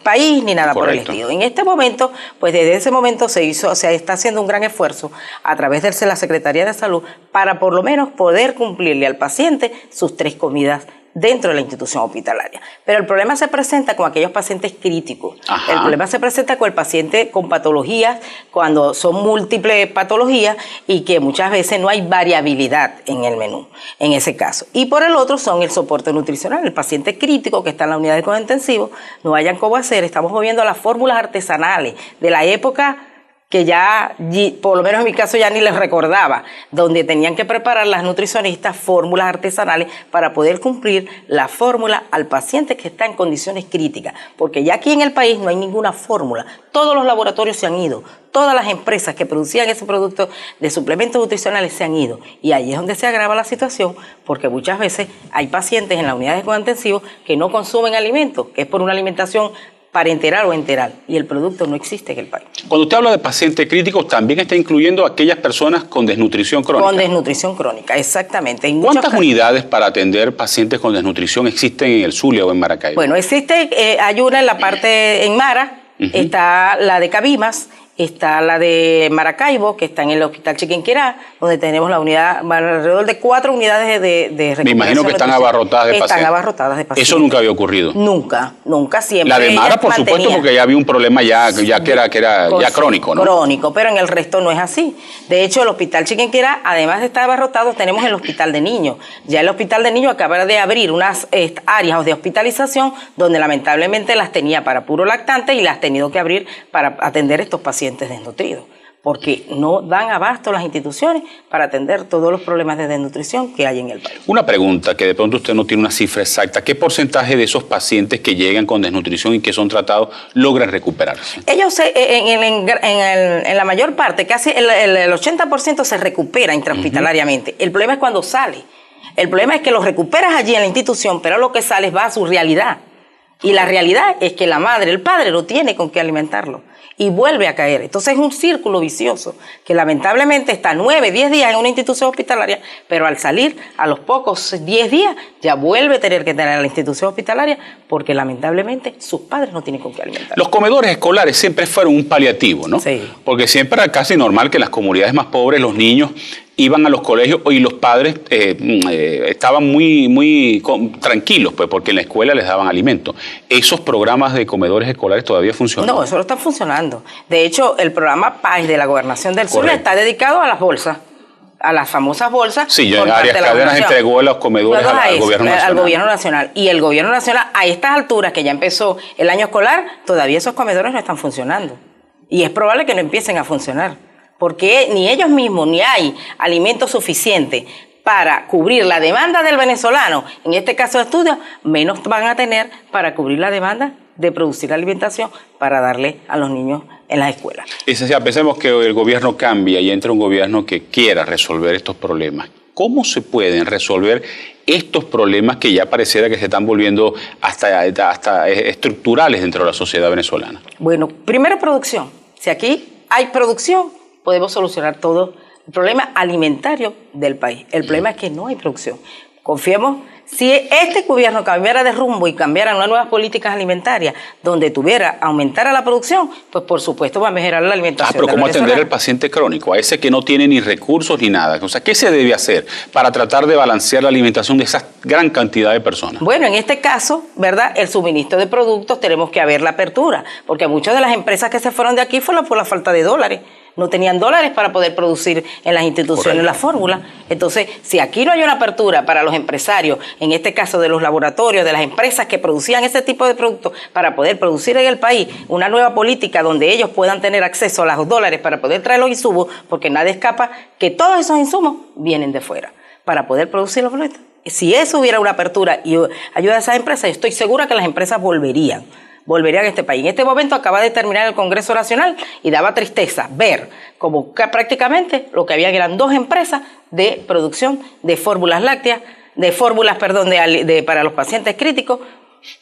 países ni nada por el estilo. En este momento, pues desde ese momento se está haciendo un gran esfuerzo a través de la Secretaría de Salud para por lo menos poder cumplirle al paciente sus 3 comidas dentro de la institución hospitalaria. Pero el problema se presenta con aquellos pacientes críticos. Ajá. El problema se presenta con el paciente con patologías, cuando son múltiples patologías y que muchas veces no hay variabilidad en el menú, en ese caso. Y por el otro son el soporte nutricional. El paciente crítico que está en la unidad de cuidados intensivos, no hayan cómo hacer, estamos moviendo a las fórmulas artesanales de la época que ya, por lo menos en mi caso, ya ni les recordaba, donde tenían que preparar las nutricionistas fórmulas artesanales para poder cumplir la fórmula al paciente que está en condiciones críticas, porque ya aquí en el país no hay ninguna fórmula, todos los laboratorios se han ido, todas las empresas que producían ese producto de suplementos nutricionales se han ido, y ahí es donde se agrava la situación, porque muchas veces hay pacientes en la unidad de cuidados intensivos que no consumen alimentos, que es por una alimentación parenteral o enteral, y el producto no existe en el país. Cuando usted habla de pacientes críticos, también está incluyendo a aquellas personas con desnutrición crónica. Con desnutrición crónica, exactamente. ¿Cuántas unidades para atender pacientes con desnutrición existen en el Zulia o en Maracaibo? Bueno, hay una en la parte en Mara, está la de Cabimas, está la de Maracaibo, que está en el Hospital Chiquinquirá, donde tenemos la unidad, alrededor de 4 unidades de recuperación. Me imagino que están abarrotadas de pacientes. Están abarrotadas de pacientes. ¿Eso nunca había ocurrido? Nunca, siempre. La de Mara, por supuesto, porque ya había un problema ya que era ya crónico, ¿no? Crónico, pero en el resto no es así. De hecho, el Hospital Chiquinquirá, además de estar abarrotado, tenemos el Hospital de Niños. Ya el Hospital de Niños acaba de abrir unas áreas de hospitalización donde lamentablemente las tenía para puro lactante y las ha tenido que abrir para atender estos pacientes desnutridos, porque no dan abasto las instituciones para atender todos los problemas de desnutrición que hay en el país. Una pregunta, que de pronto usted no tiene una cifra exacta, ¿qué porcentaje de esos pacientes que llegan con desnutrición y que son tratados logran recuperarse? Ellos en la mayor parte, casi el 80% se recupera intrahospitalariamente. El problema es cuando sale. El problema es que los recuperas allí en la institución, pero lo que sales va a su realidad. Y la realidad es que la madre, el padre no tiene con qué alimentarlo y vuelve a caer. Entonces es un círculo vicioso que lamentablemente está 9, 10 días en una institución hospitalaria, pero al salir a los pocos 10 días ya vuelve a tener que tener a la institución hospitalaria porque lamentablemente sus padres no tienen con qué alimentarlo. Los comedores escolares siempre fueron un paliativo, ¿no? Sí. Porque siempre era casi normal que en las comunidades más pobres los niños iban a los colegios y los padres estaban muy tranquilos, pues, porque en la escuela les daban alimento. ¿Esos programas de comedores escolares todavía funcionan? No, eso no está funcionando. De hecho, el programa PAES de la Gobernación del Zulia está dedicado a las bolsas, a las famosas bolsas. Sí, yo en Arias Cárdenas entregó los comedores al Gobierno Nacional. Al Gobierno Nacional. Y el Gobierno Nacional, a estas alturas que ya empezó el año escolar, todavía esos comedores no están funcionando. Y es probable que no empiecen a funcionar, porque ni ellos mismos ni hay alimento suficiente para cubrir la demanda del venezolano, en este caso de estudios, menos van a tener para cubrir la demanda de producir alimentación para darle a los niños en las escuelas. Pensemos que el gobierno cambia y entra un gobierno que quiera resolver estos problemas. ¿Cómo se pueden resolver estos problemas que ya pareciera que se están volviendo hasta estructurales dentro de la sociedad venezolana? Bueno, primero producción. Si aquí hay producción, podemos solucionar todo el problema alimentario del país. El problema es que no hay producción. Confiemos, si este gobierno cambiara de rumbo y cambiara unas nuevas políticas alimentarias donde aumentara la producción, pues por supuesto va a mejorar la alimentación. Pero ¿cómo atender al paciente crónico? A ese que no tiene ni recursos ni nada. O sea, ¿qué se debe hacer para tratar de balancear la alimentación de esa gran cantidad de personas? Bueno, en este caso, ¿verdad? El suministro de productos tenemos que haber la apertura, porque muchas de las empresas que se fueron de aquí fueron por la falta de dólares. No tenían dólares para poder producir en las instituciones las fórmulas. Entonces, si aquí no hay una apertura para los empresarios, en este caso de los laboratorios, de las empresas que producían ese tipo de productos, para poder producir en el país una nueva política donde ellos puedan tener acceso a los dólares para poder traer los insumos, porque nadie escapa que todos esos insumos vienen de fuera, para poder producir los productos. Si eso hubiera una apertura y ayuda a esas empresas, yo estoy segura que las empresas volverían a este país. En este momento acaba de terminar el Congreso Nacional y daba tristeza ver como prácticamente lo que había eran 2 empresas de producción de fórmulas lácteas, para los pacientes críticos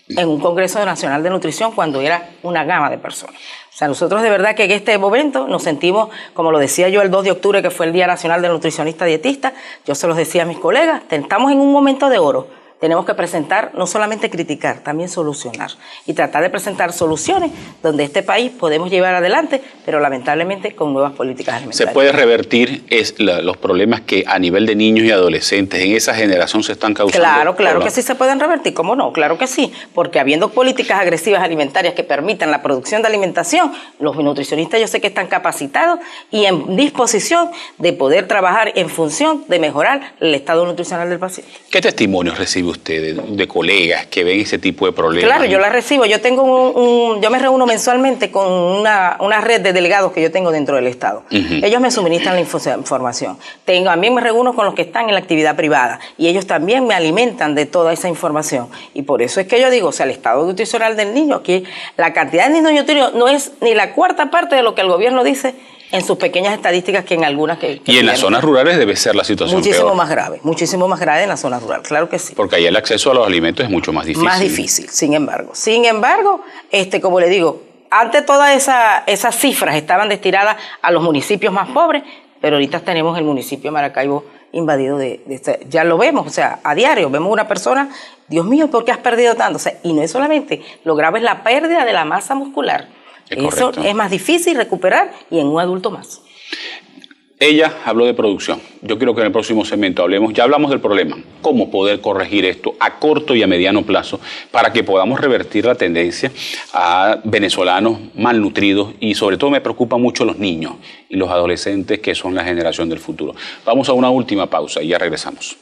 en un Congreso Nacional de Nutrición cuando era una gama de personas. O sea, nosotros de verdad que en este momento nos sentimos, como lo decía yo el 2 de octubre, que fue el Día Nacional del Nutricionista Dietista, yo se los decía a mis colegas, estamos en un momento de oro. Tenemos que presentar, no solamente criticar, también solucionar. Y tratar de presentar soluciones donde este país podemos llevar adelante, pero lamentablemente con nuevas políticas alimentarias. ¿Se puede revertir los problemas que a nivel de niños y adolescentes en esa generación se están causando? Claro que sí se pueden revertir, ¿cómo no? Claro que sí, porque habiendo políticas agresivas alimentarias que permitan la producción de alimentación, los nutricionistas yo sé que están capacitados y en disposición de poder trabajar en función de mejorar el estado nutricional del paciente. ¿Qué testimonios recibe usted de colegas que ven ese tipo de problemas? Claro, yo las recibo. Yo tengo yo me reúno mensualmente con una red de delegados que yo tengo dentro del Estado. Ellos me suministran la información. También me reúno con los que están en la actividad privada y ellos también me alimentan de toda esa información. Y por eso es que yo digo, o sea, el estado nutricional del niño, aquí la cantidad de niños nutridos no es ni la cuarta parte de lo que el gobierno dice en sus pequeñas estadísticas que en algunas y en las zonas rurales debe ser la situación muchísimo peor. Muchísimo más grave en las zonas rurales, claro que sí. Porque ahí el acceso a los alimentos es mucho más difícil. Más difícil, sin embargo, como le digo, antes todas esas cifras estaban destinadas a los municipios más pobres, pero ahorita tenemos el municipio de Maracaibo invadido ya lo vemos, o sea, a diario vemos una persona, Dios mío, ¿por qué has perdido tanto? O sea, y no es solamente, lo grave es la pérdida de la masa muscular. Eso es más difícil recuperar y en un adulto más. Ella habló de producción. Yo quiero que en el próximo segmento ya hablamos del problema, cómo poder corregir esto a corto y a mediano plazo para que podamos revertir la tendencia a venezolanos malnutridos y sobre todo me preocupan mucho los niños y los adolescentes que son la generación del futuro. Vamos a una última pausa y ya regresamos.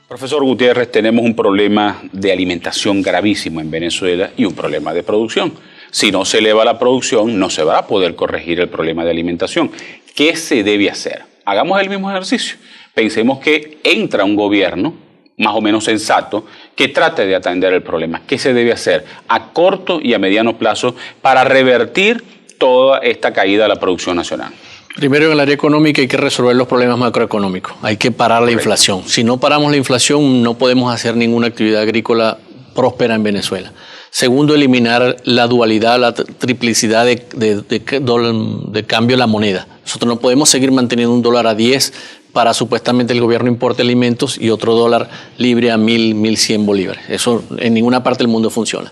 Profesor Gutiérrez, tenemos un problema de alimentación gravísimo en Venezuela y un problema de producción. Si no se eleva la producción, no se va a poder corregir el problema de alimentación. ¿Qué se debe hacer? Hagamos el mismo ejercicio. Pensemos que entra un gobierno más o menos sensato que trate de atender el problema. ¿Qué se debe hacer a corto y a mediano plazo para revertir toda esta caída de la producción nacional? Primero, en el área económica hay que resolver los problemas macroeconómicos. Hay que parar la inflación. Si no paramos la inflación, no podemos hacer ninguna actividad agrícola próspera en Venezuela. Segundo, eliminar la dualidad, la triplicidad de cambio de la moneda. Nosotros no podemos seguir manteniendo un dólar a 10 para supuestamente el gobierno importe alimentos y otro dólar libre a 1.100 bolívares. Eso en ninguna parte del mundo funciona.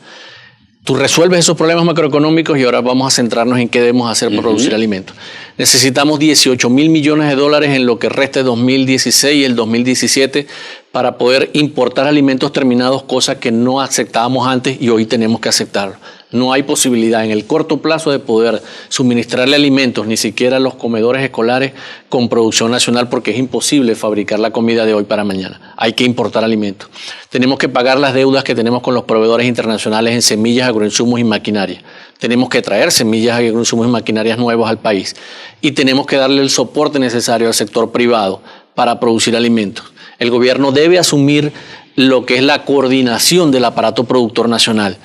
Tú resuelves esos problemas macroeconómicos y ahora vamos a centrarnos en qué debemos hacer para producir alimentos. Necesitamos 18.000 millones de dólares en lo que resta de 2016 y el 2017 para poder importar alimentos terminados, cosa que no aceptábamos antes y hoy tenemos que aceptarlo. No hay posibilidad en el corto plazo de poder suministrarle alimentos, ni siquiera a los comedores escolares, con producción nacional, porque es imposible fabricar la comida de hoy para mañana. Hay que importar alimentos. Tenemos que pagar las deudas que tenemos con los proveedores internacionales en semillas, agroinsumos y maquinaria. Tenemos que traer semillas, agroinsumos y maquinarias nuevos al país. Y tenemos que darle el soporte necesario al sector privado para producir alimentos. El gobierno debe asumir lo que es la coordinación del aparato productor nacional,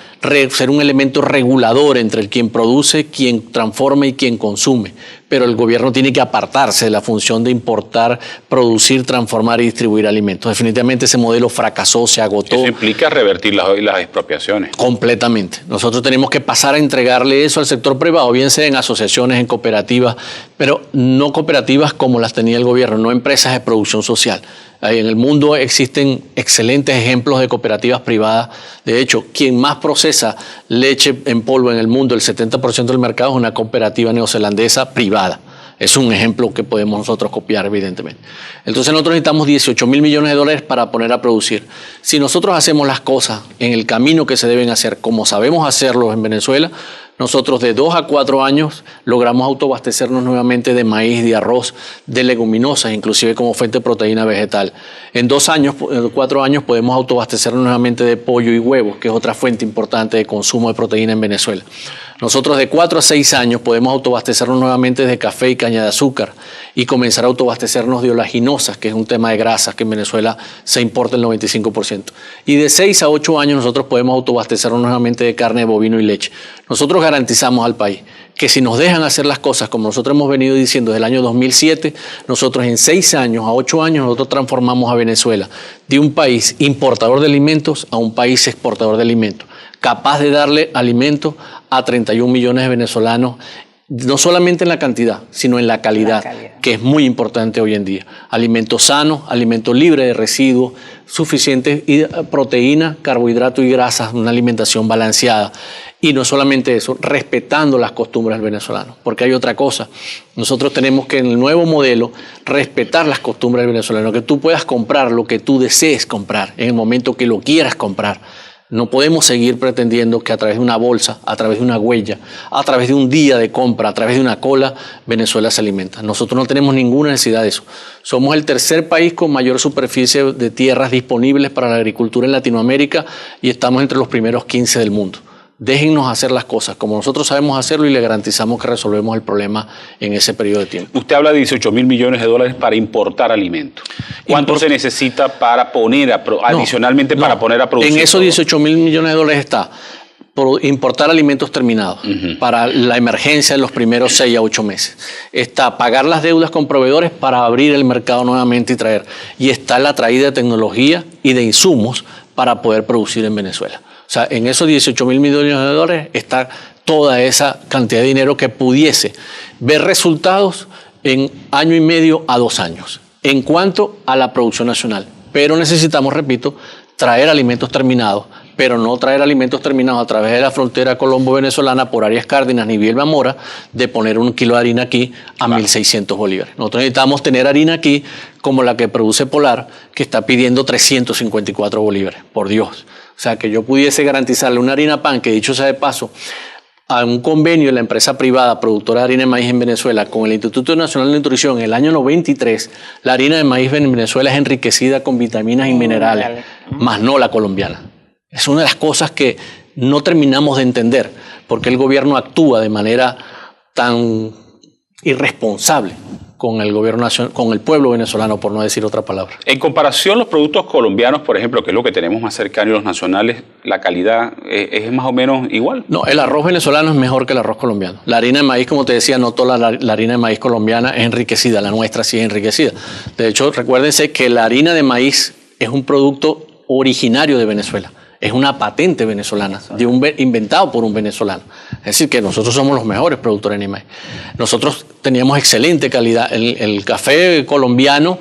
ser un elemento regulador entre el quien produce, quien transforma y quien consume. Pero el gobierno tiene que apartarse de la función de importar, producir, transformar y distribuir alimentos. Definitivamente ese modelo fracasó, se agotó. Eso implica revertir las expropiaciones. Completamente. Nosotros tenemos que pasar a entregarle eso al sector privado, bien sea en asociaciones, en cooperativas, pero no cooperativas como las tenía el gobierno, no empresas de producción social. En el mundo existen excelentes ejemplos de cooperativas privadas. De hecho, quien más procesa leche en polvo en el mundo, el 70% del mercado, es una cooperativa neozelandesa privada. Es un ejemplo que podemos nosotros copiar, evidentemente. Entonces nosotros necesitamos 18 mil millones de dólares para poner a producir. Si nosotros hacemos las cosas en el camino que se deben hacer, como sabemos hacerlo en Venezuela, nosotros de 2 a 4 años logramos autoabastecernos nuevamente de maíz, de arroz, de leguminosas, inclusive como fuente de proteína vegetal. En 4 años podemos autoabastecernos nuevamente de pollo y huevos, que es otra fuente importante de consumo de proteína en Venezuela. Nosotros de 4 a 6 años podemos autoabastecernos nuevamente de café y caña de azúcar y comenzar a autoabastecernos de oleaginosas, que es un tema de grasas que en Venezuela se importa el 95%. Y de 6 a 8 años nosotros podemos autoabastecernos nuevamente de carne de bovino y leche. Nosotros garantizamos al país que si nos dejan hacer las cosas como nosotros hemos venido diciendo desde el año 2007, nosotros en 6 años a 8 años nosotros transformamos a Venezuela de un país importador de alimentos a un país exportador de alimentos, capaz de darle alimento a 31 millones de venezolanos, no solamente en la cantidad, sino en la calidad, que es muy importante hoy en día. Alimentos sanos, alimentos libres de residuos, suficientes proteína, carbohidrato y grasas, una alimentación balanceada. Y no solamente eso, respetando las costumbres del venezolano, porque hay otra cosa. Nosotros tenemos que en el nuevo modelo respetar las costumbres del venezolano, que tú puedas comprar lo que tú desees comprar en el momento que lo quieras comprar. No podemos seguir pretendiendo que a través de una bolsa, a través de una huella, a través de un día de compra, a través de una cola, Venezuela se alimenta. Nosotros no tenemos ninguna necesidad de eso. Somos el tercer país con mayor superficie de tierras disponibles para la agricultura en Latinoamérica y estamos entre los primeros 15 del mundo. Déjennos hacer las cosas como nosotros sabemos hacerlo y le garantizamos que resolvemos el problema en ese periodo de tiempo. Usted habla de 18 mil millones de dólares para importar alimentos. ¿Cuánto se necesita para poner adicionalmente para poner a producir? En esos 18 mil millones de dólares está importar alimentos terminados para la emergencia en los primeros 6 a 8 meses. Está pagar las deudas con proveedores para abrir el mercado nuevamente y traer. Y está la traída de tecnología y de insumos para poder producir en Venezuela. O sea, en esos 18 mil millones de dólares está toda esa cantidad de dinero que pudiese ver resultados en año y medio a 2 años en cuanto a la producción nacional. Pero necesitamos, repito, traer alimentos terminados, pero no traer alimentos terminados a través de la frontera colombo-venezolana por Arias Cárdenas ni Vielma Mora, de poner 1 kilo de harina aquí a 1.600 bolívares. Nosotros necesitamos tener harina aquí como la que produce Polar, que está pidiendo 354 bolívares, por Dios. O sea, que yo pudiese garantizarle una harina pan, que dicho sea de paso, a un convenio de la empresa privada productora de harina de maíz en Venezuela con el Instituto Nacional de Nutrición en el año 93, la harina de maíz en Venezuela es enriquecida con vitaminas y minerales, más no la colombiana. Es una de las cosas que no terminamos de entender, porque el gobierno actúa de manera tan irresponsable con el gobierno nacional, con el pueblo venezolano, por no decir otra palabra. En comparación, los productos colombianos, por ejemplo, que es lo que tenemos más cercano y los nacionales, ¿la calidad es más o menos igual? No, el arroz venezolano es mejor que el arroz colombiano. La harina de maíz, como te decía, no toda la harina de maíz colombiana es enriquecida, la nuestra sí es enriquecida. De hecho, recuérdense que la harina de maíz es un producto originario de Venezuela. Es una patente venezolana, inventado por un venezolano. Es decir, que nosotros somos los mejores productores de maíz. Nosotros teníamos excelente calidad. El café colombiano,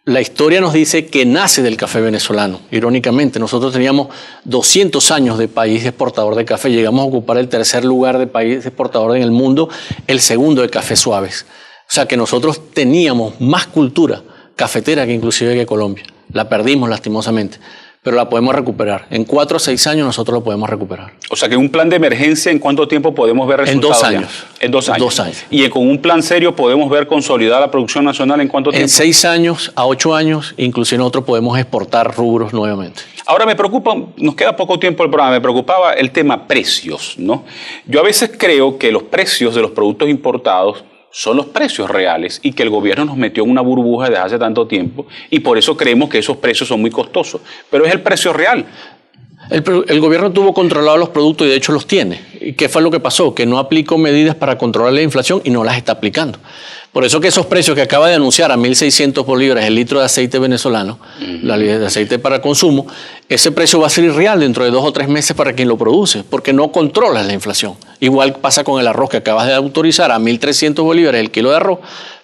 la historia nos dice que nace del café venezolano. Irónicamente, nosotros teníamos 200 años de país exportador de café. Llegamos a ocupar el 3er lugar de país exportador en el mundo, el 2º de cafés suaves. O sea que nosotros teníamos más cultura cafetera que inclusive que Colombia. La perdimos lastimosamente, pero la podemos recuperar. En 4 o 6 años nosotros lo podemos recuperar. O sea que un plan de emergencia, ¿en cuánto tiempo podemos ver resultados? En 2 años. En 2 años. 2 años. Y con un plan serio podemos ver consolidada la producción nacional, ¿en cuánto tiempo? En 6 años a 8 años, inclusive nosotros podemos exportar rubros nuevamente. Ahora me preocupa, nos queda poco tiempo el programa, me preocupaba el tema precios, ¿no? Yo a veces creo que los precios de los productos importados son los precios reales y que el gobierno nos metió en una burbuja desde hace tanto tiempo y por eso creemos que esos precios son muy costosos, pero es el precio real. El gobierno tuvo controlados los productos y de hecho los tiene. ¿Y qué fue lo que pasó? Que no aplicó medidas para controlar la inflación y no las está aplicando. Por eso que esos precios que acaba de anunciar a 1.600 bolívares el litro de aceite venezolano, la de aceite para consumo, ese precio va a ser irreal dentro de 2 o 3 meses para quien lo produce, porque no controla la inflación. Igual pasa con el arroz que acabas de autorizar a 1.300 bolívares el kilo de arroz,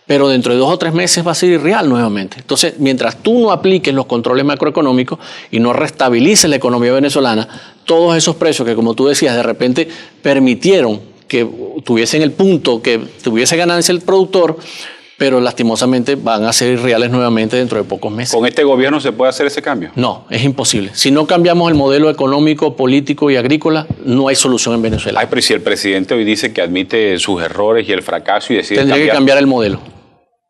pero dentro de 2 o 3 meses va a ser irreal nuevamente. Entonces, mientras tú no apliques los controles macroeconómicos y no restabilices la economía venezolana, todos esos precios que, como tú decías, de repente permitieron que tuviesen el punto, que tuviese ganancia el productor, pero lastimosamente van a ser irreales nuevamente dentro de pocos meses. ¿Con este gobierno se puede hacer ese cambio? No, es imposible. Si no cambiamos el modelo económico, político y agrícola, no hay solución en Venezuela. Ay, pero si el presidente hoy dice que admite sus errores y el fracaso y decide Tendría que cambiar el modelo.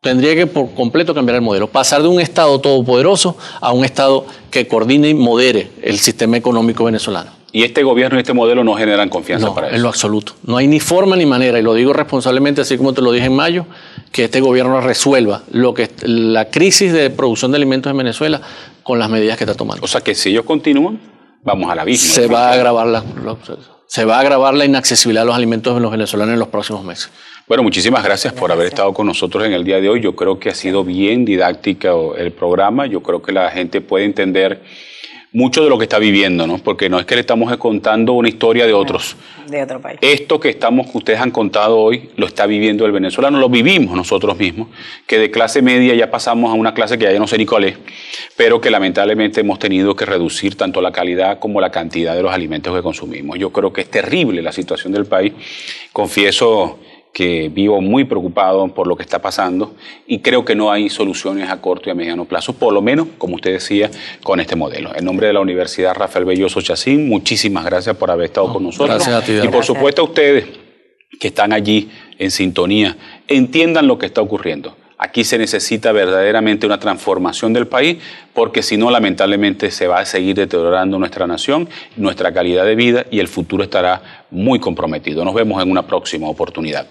Tendría que por completo cambiar el modelo. Pasar de un Estado todopoderoso a un Estado que coordine y modere el sistema económico venezolano. Y este gobierno y este modelo no generan confianza para eso. En lo absoluto. No hay ni forma ni manera, y lo digo responsablemente, así como te lo dije en mayo, que este gobierno resuelva la crisis de producción de alimentos en Venezuela con las medidas que está tomando. O sea que si ellos continúan, vamos al abismo. Se va a agravar la inaccesibilidad a los alimentos de los venezolanos en los próximos meses. Bueno, muchísimas gracias por haber estado con nosotros en el día de hoy. Yo creo que ha sido bien didáctico el programa. Yo creo que la gente puede entender mucho de lo que está viviendo, ¿no? Porque no es que le estamos contando una historia de otros. De otro país. Esto que ustedes han contado hoy, lo está viviendo el venezolano, lo vivimos nosotros mismos, que de clase media ya pasamos a una clase que ya no sé ni cuál es, pero que lamentablemente hemos tenido que reducir tanto la calidad como la cantidad de los alimentos que consumimos. Yo creo que es terrible la situación del país. Confieso que vivo muy preocupado por lo que está pasando y creo que no hay soluciones a corto y a mediano plazo, por lo menos, como usted decía, con este modelo. En nombre de la Universidad Rafael Belloso Chacín, muchísimas gracias por haber estado con nosotros. Gracias a ti, y por supuesto a ustedes que están allí en sintonía, entiendan lo que está ocurriendo. Aquí se necesita verdaderamente una transformación del país, porque si no, lamentablemente, se va a seguir deteriorando nuestra nación, nuestra calidad de vida y el futuro estará muy comprometido. Nos vemos en una próxima oportunidad.